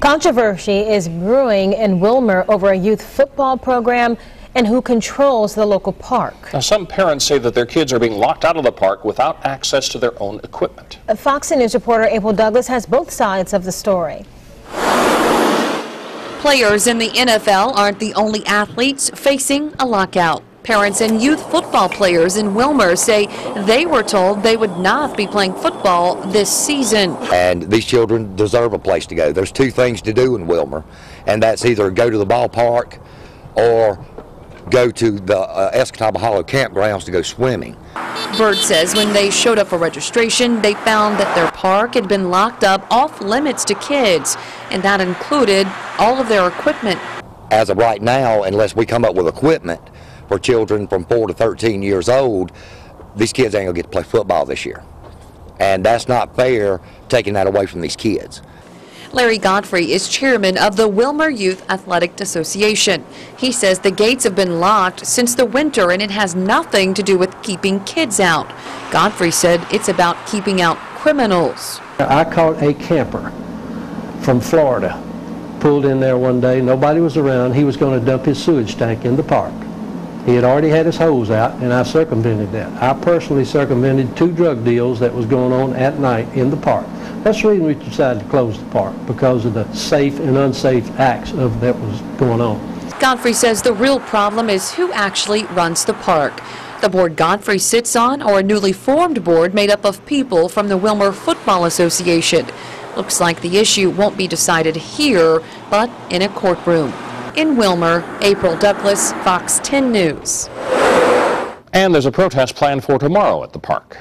Controversy is brewing in Wilmer over a youth football program and who controls the local park. Now, some parents say that their kids are being locked out of the park without access to their own equipment. Fox News reporter April Douglas has both sides of the story. Players in the NFL aren't the only athletes facing a lockout. Parents and youth football players in Wilmer say they were told they would not be playing football this season. And these children deserve a place to go. There's two things to do in Wilmer, and that's either go to the ballpark or go to the Escatawba Hollow campgrounds to go swimming. Bird says when they showed up for registration, they found that their park had been locked up off limits to kids, and that included all of their equipment. As of right now, unless we come up with equipment for children from 4 to 13 years old, these kids ain't gonna get to play football this year. And that's not fair, taking that away from these kids. Larry Godfrey is chairman of the Wilmer Youth Athletic Association. He says the gates have been locked since the winter and it has nothing to do with keeping kids out. Godfrey said it's about keeping out criminals. I caught a camper from Florida, pulled in there one day, nobody was around, he was going to dump his sewage tank in the park. He had already had his hose out, and I circumvented that. I personally circumvented 2 drug deals that was going on at night in the park. That's the reason we decided to close the park, because of the safe and unsafe acts that was going on. Godfrey says the real problem is who actually runs the park. The board Godfrey sits on, or a newly formed board made up of people from the Wilmer Football Association. Looks like the issue won't be decided here, but in a courtroom. In Wilmer, April Douglas, Fox 10 News. And there's a protest planned for tomorrow at the park.